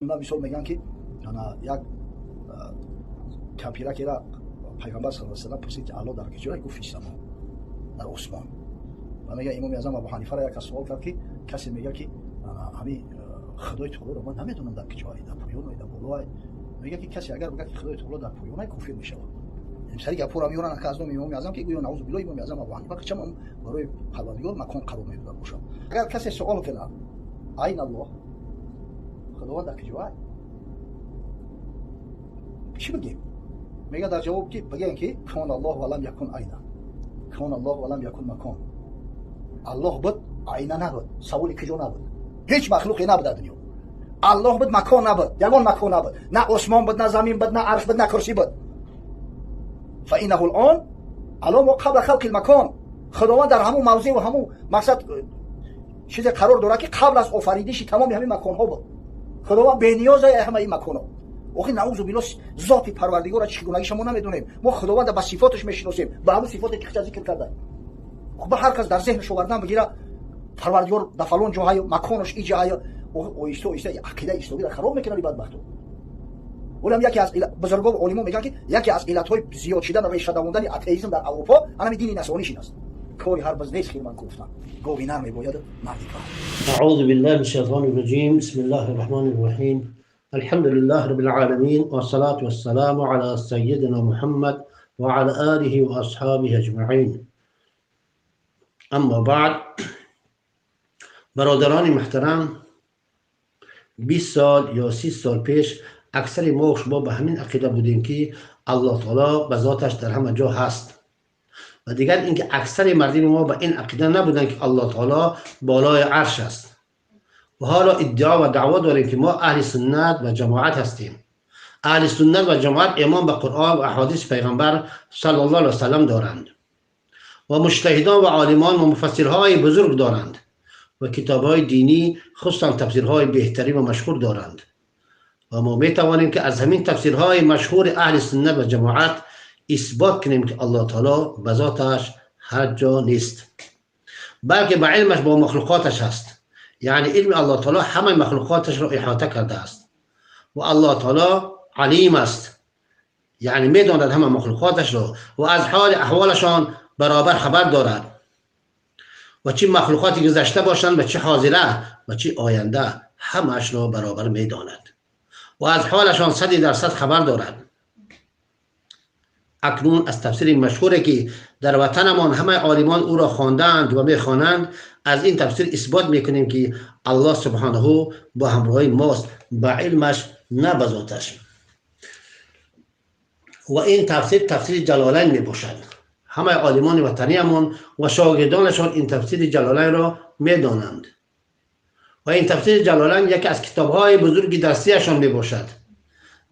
من مثال میگن که یک کپیرکی را پیغمبر صلی الله علیه و سلم پرسید که الله در کجای؟ گفت فی السما، در آسمان. و میگه امام اعظم ابو حنیفه را یک سوال کرد که کسی میگه که همین خدای تعالی را من نمیدونم در کجای، در پایان در بالا. میگه که کسی اگر بگه که خدای تعالی در پایان کافر میشه. این سری گپور هم میورن که از نام امام اعظم که گویا نعوذ بالله امام اعظم ابو حنیفه چم برای پروردگار مکان قرار میداد باشه. اگر کسی سوال کنه عین الله، خداوند در کجای؟ چی بگیم؟ میگه در جواب که بگیم که کان الله ولم یکن عین، کان الله ولم یکن مکان. الله بود، عین نبود، سوالی کجا نبود، هیچ مخلوقی نبود در دنیا. الله بود، مکان نبود، یگان مکان نبود، نه آسمان بود، نه زمین بود، نه عرش بود، نه کرسی بود. فانه الان علی ما قبل خلق المکان. خداوند در همون موضع و همون مقصد چیز قرار داره که قبل از آفریدش تمام همین مکان ها بود. خداوند بی نیازه همه این مکان ها. آخه نعوذ بالله ذات پروردگار را چگونگیش ما نمیدونیم. ما خداوند با صفاتش میشناسیم، با همون صفاتی که ذکر کرده. خب هر کس در ذهنش آوردن بگیره پروردگار در فلان جای مکانش این جای او ایسته عقیده اسلامی را خراب میکنه بدبختو. اونم یکی از بزرگان علما میگن که یکی از علتهای زیاد شدن ریشه دووندن اتئیسم در اروپا همین دین نصرانی است. کاری هر باز نیست که من گفتم. گوی نرمی باید مردی کنه. اعوذ بالله من الشیطان الرجیم. بسم الله الرحمن الرحیم. الحمد لله رب العالمين والصلاة والسلام على سيدنا محمد وعلى آله وأصحابه أجمعين. اما بعد، برادران محترم، 20 سال یا 30 سال پیش اکثر ما و شما به همین عقیده بودیم که الله تعالی به ذاتش در همه جا هست، و دیگر اینکه اکثر مردم ما به این عقیده نبودن که الله تعالی بالای عرش است. و حالا ادعا و دعوا داریم که ما اهل سنت و جماعت هستیم. اهل سنت و جماعت ایمان به قرآن و احادیث پیغمبر صلی الله علیه و سلم دارند و مجتهدان و عالمان و مفسرهای بزرگ دارند و کتابهای دینی خصوصا تفسیرهای بهترین و مشهور دارند. و ما می توانیم که از همین تفسیرهای مشهور اهل سنت و جماعت اثبات کنیم که الله تعالی به ذاتش هر جا نیست، بلکه به علمش با مخلوقاتش هست. یعنی علم الله تعالی همه مخلوقاتش را احاطه کرده است و الله تعالی علیم است، یعنی میداند همه مخلوقاتش را و از حال احوالشان برابر خبر دارد و چه مخلوقاتی گذشته باشند و چه حاضره و چه آینده همه‌اش را برابر میداند و از حالشان 100% خبر دارد. اکنون از تفسیر مشهوری که در وطنمان همه عالمان او را خواندند و میخوانند، از این تفسیر اثبات میکنیم که الله سبحانه با همراهی ماست، با علمش نه به ذاتش. و این تفسیر جلالین میباشد. همه عالمان وطنیمان و شاگردانشان این تفسیر جلالین را میدانند و این تفسیر جلالین یکی از کتابهای بزرگ درسیشان میباشد.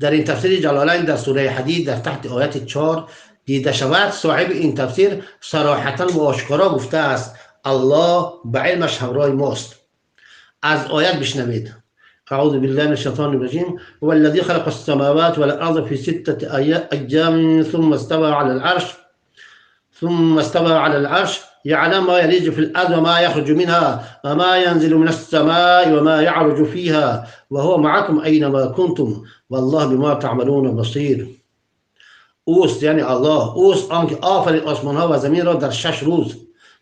در این تفسیر جلالین در سوره حدید در تحت آیت 4 دیده شود، صاحب این تفسیر صراحتا و آشکارا گفته است الله به علمش همراه ماست. از آیت بشنوید. اعوذ بالله من الشیطان الرجیم. والذی خلق السماوات والارض في 6 ایام ثم استوى على العرش يعلم ما يلج في الأرض وما يخرج منها وما ينزل من السماء وما يعرج فيها وهو معكم أينما كنتم والله بما تعملون بصير. اوست، یعنی الله اوست آنکه آفرید آسمان ها و زمین را در 6 روز،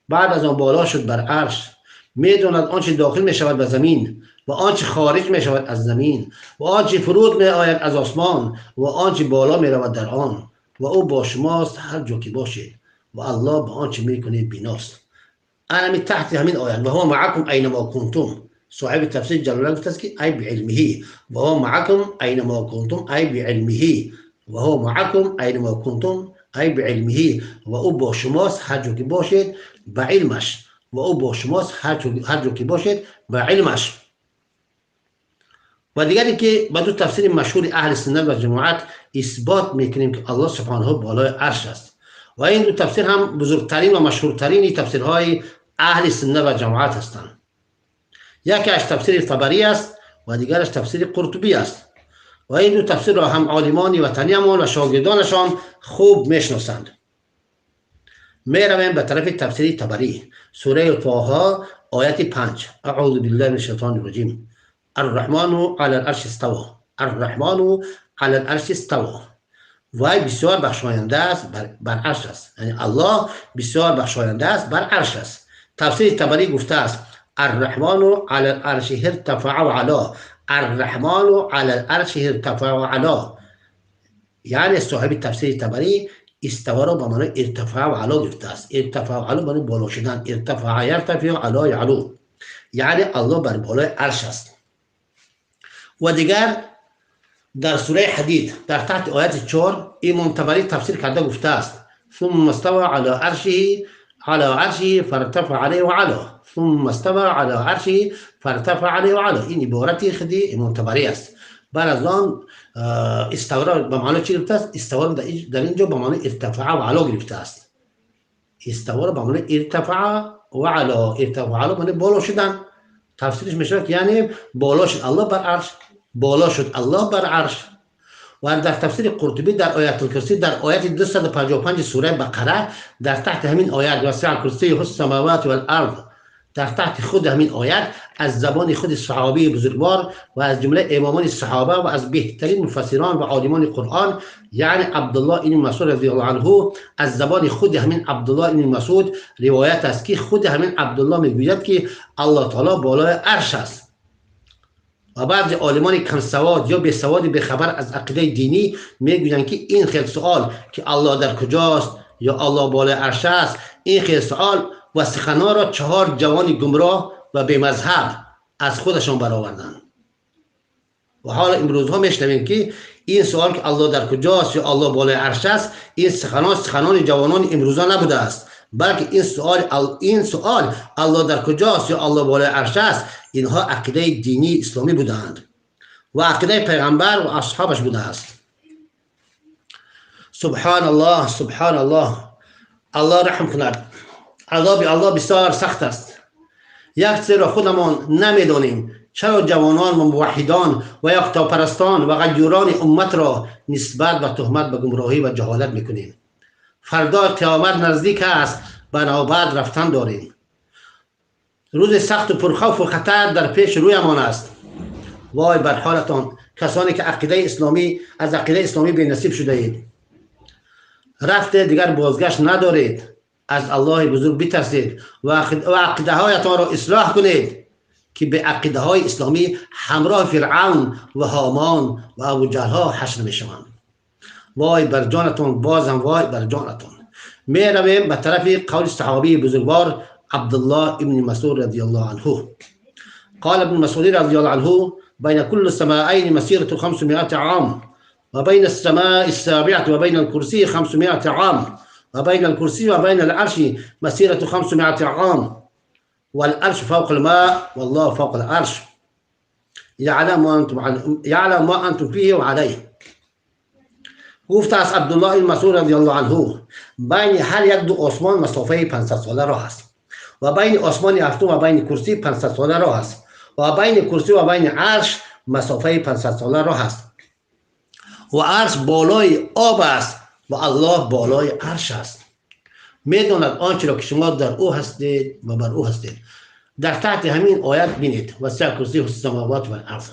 بعد از آن بالا شد بر عرش. میداند آنچه داخل می شود به زمین و آنچه خارج می شود از زمین و آنچه فرود می آید از آسمان و آنچه بالا می رود در آن، و او با شماست هر جا که باشید و الله به آنچه میکنید بیناست. انا تحت همین آیت و هو معکم اینما کنتم، صاحب تفسیر جلالین گفته است که ای بعلمه، و هو معکم اینما کنتم ای بعلمه، و هو معکم اینما کنتم ای بعلمه، و او با شماست هر جا که باشید به علمش، و او با شماست هر جا که باشید به علمش. و دیگری که با دو تفسیر مشهور اهل سنت و جماعت اثبات میکنیم که الله سبحانه بالای عرش است و این دو تفسیر هم بزرگترین و مشهورترین تفسیرهای اهل سنت و جماعت هستند. یکیش تفسیر طبری است و دیگرش تفسیر قرطبی است و این دو تفسیر را هم عالمان وطنیمان و شاگردانشان خوب میشناسند. میرویم به طرف تفسیر طبری. سوره طه آیت 5. اعوذ بالله من الشیطان الرجیم. الرحمن على العرش استوى. الرحمن على العرش استوى. وای بسیار بخشاینده است بر عرش است. یعنی الله بسیار بخشاینده است بر عرش است. تفسیر طبری گفته است الرحمن على العرش ارتفع و علا. الرحمن على العرش ارتفع و علا. یعنی صاحب تفسیر طبری استوا را به معنی ارتفاع و علا گرفته است. ارتفاع و علا معنی بالا شدن. ارتفاع یرتفع و علا یعلو. یعنی الله بر بالای عرش است. و دیگر در سوره حدید در تحت آیت 4 امام طبری تفسیر کرده گفته است ثم استوى على عرشه فارتفع عليه وعلا. ثم استوى على عرشه فارتفع عليه وعلا. این عبارتی خودی امام طبری است. بعد از آن استوا را به معنی چی گرفته است؟ استوا را در اینجا به معنی ارتفاع و علا گرفته است. استوا را به معنی ارتفاع و علا. ارتفاع و علا معنی بالا شدن. تفسیرش میشه که یعنی بالا شد الله بر عرش. بالا شد الله بر عرش. و در تفسیر قرطبی در آیت الکرسی در آیت 255 سوره بقره در تحت همین آیت وسع کرسی السماوات والارض، در تحت خود همین آیت از زبان خود صحابی بزرگوار و از جمله امامان صحابه و از بهترین مفسران و عالمان قرآن یعنی عبدالله ابن مسعود رضی الله عنه، از زبان خود همین عبدالله ابن مسعود روایت است که خود همین عبدالله میگوید که الله تعالی بالای عرش است. و بعضی عالمان کم سواد یا به سواد به خبر از عقیده دینی میگویند که این خیلی سوال که الله در کجاست یا الله بالای عرش است، این خیلی سوال و سخنان را 4 جوان گمراه و به مذهب از خودشان برآوردند. و حالا امروز ها میشنویم که این سوال که الله در کجاست یا الله بالای عرش است، این سخنان جوانان امروزا نبوده است، بلکه این سوال الله در کجاست یا الله بالای عرش است، اینها عقیده دینی اسلامی بودند و عقیده پیغمبر و اصحابش بوده است. سبحان الله سبحان الله. الله رحم کند. عذاب الله بسیار سخت است. یک چیز را خودمان نمیدانیم، چرا جوانان و موحدان و یکتاپرستان و غیوران امت را نسبت و تهمت به گمراهی و جهالت میکنیم؟ فردا قیامت نزدیک است، بنابرای رفتن داریم. روز سخت و پرخوف و خطر در پیش رویمان است. وای بر حالتان کسانی که از عقیده اسلامی به نصیب شده اید. رفته دیگر بازگشت ندارید. از الله بزرگ بترسید و عقیده هایتان را اصلاح کنید که به عقیده های اسلامی همراه فرعون و هامان و ابوجهل ها حشر می شوند. وای بر جانتون، بازم وای بر جانتون. می رویم به طرف قول صحابی بزرگوار عبدالله ابن مسعود رضی الله عنه. قال ابن مسعود رضی الله عنه بین كل السماءين مسيرة 500 عام وبين السماء السابعة وبين الكرسي 500 عام وبين الكرسي وبين العرش مسيرة 500 عام والعرش فوق الماء والله فوق العرش يعلم ما أنتم فيه وعليه. گفته است عبدالله ابن مسعود رضی الله عنه بین هر یک دو آسمان مسافه 500 ساله راه است و بین آسمان هفتم و بین کرسی 500 ساله راه است و بین کرسی و بین عرش مسافه 500 ساله راه است و عرش بالای آب است و الله بالای عرش است. میداند آنچه را که شما در او هستید و بر او هستید. در تحت همین آیت بینید وسع کرسی السماوات و الارض.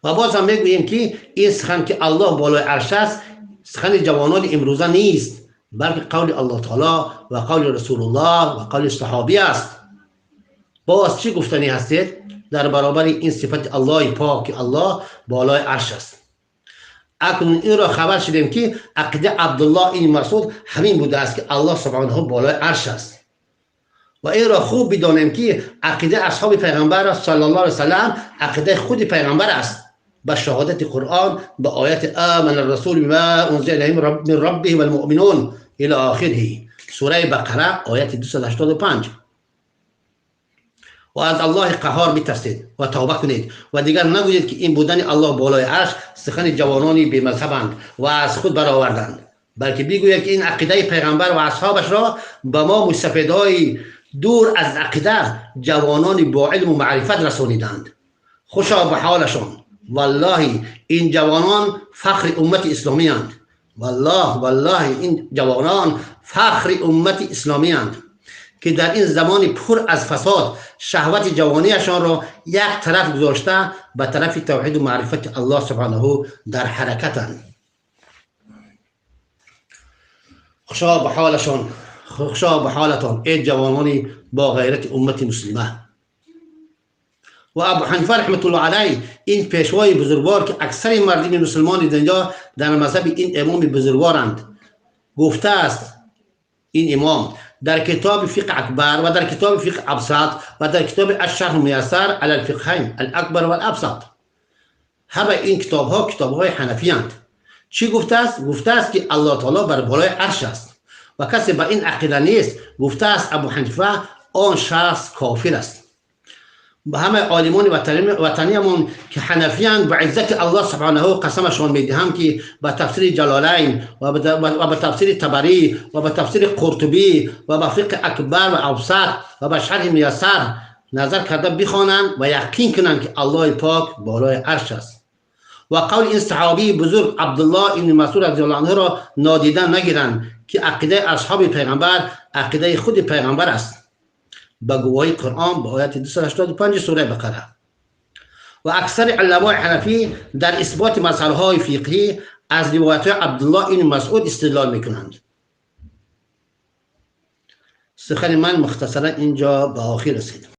و باز هم میگوییم که این سخن که الله بالای عرش است سخن جوانان امروزه نیست، بلکه قول الله تعالی و قول رسول الله و قول صحابی است. باز چی گفتنی هستید در برابر این صفت الله پاک که الله بالای عرش است؟ اکنون این را خبر شدیم که عقیده عبدالله این مسعود همین بوده است که الله سبحانه بالای عرش است. و این را خوب بدانیم که عقیده اصحاب پیغمبر صلی الله علیه وسلم عقیده خود پیغمبر است. به شهادت قرآن به آیت آمن الرسول بما انزل الیه من ربه والمؤمنون الی آخره سوره بقره آیت 285. و از الله قهار بترسید و توبه کنید و دیگر نگویید که این بودن الله بالای عرش سخن جوانانی بی مذهبند و از خود برآوردند، بلکه بگویید که این عقیده پیغمبر و اصحابش را به ما مستفیدهای دور از عقیده جوانان با علم و معرفت رسانیدند. خوشا به حالشان. والله این جوانان فخر امت اسلامی اند. والله این جوانان فخر امت اسلامی اند. که در این زمان پر از فساد شهوت جوانیشان را یک طرف گذاشته به طرف توحید و معرفت الله سبحانه در حرکتند. خوشا به حالشان، خوشا به حالتان ای جوانانی با غیرت امت مسلمه. و ابو حنیفه رحمت الله علیه این پیشوای بزرگوار که اکثر مردم مسلمان دنیا در مذهب این امام بزرگوارند، گفته است این امام در کتاب فقه اکبر و در کتاب فقه ابسط و در کتاب الشرح میسر علی الفقهین الاکبر و الابسط، همه این کتاب ها کتاب های حنفی اند. چی گفته است؟ گفته است که الله تعالی بر بالای عرش است و کسی به این عقیده نیست، گفته است ابو حنیفه، آن شخص کافر است. به همه عالمان وطنیمون که حنفیان به عزت الله سبحانه قسمشان میدهم که به تفسیر جلالین و به تفسیر طبری و به تفسیر قرطبی و به فقه اکبر و ابسط و به شرح میسر نظر کرده بخوانند و یقین کنند که الله پاک بالای عرش است. و قول این صحابی بزرگ عبدالله ابن مسعود رضی الله عنه را نادیده نگیرند که عقیده اصحاب پیغمبر عقیده خود پیغمبر است، با گواهی قرآن با آیت 285 سوره بقره. و اکثر علماء حنفی در اثبات مسائل های فقهی از روایت عبدالله ابن مسعود استدلال میکنند. سخن من مختصرا اینجا به آخر رسید.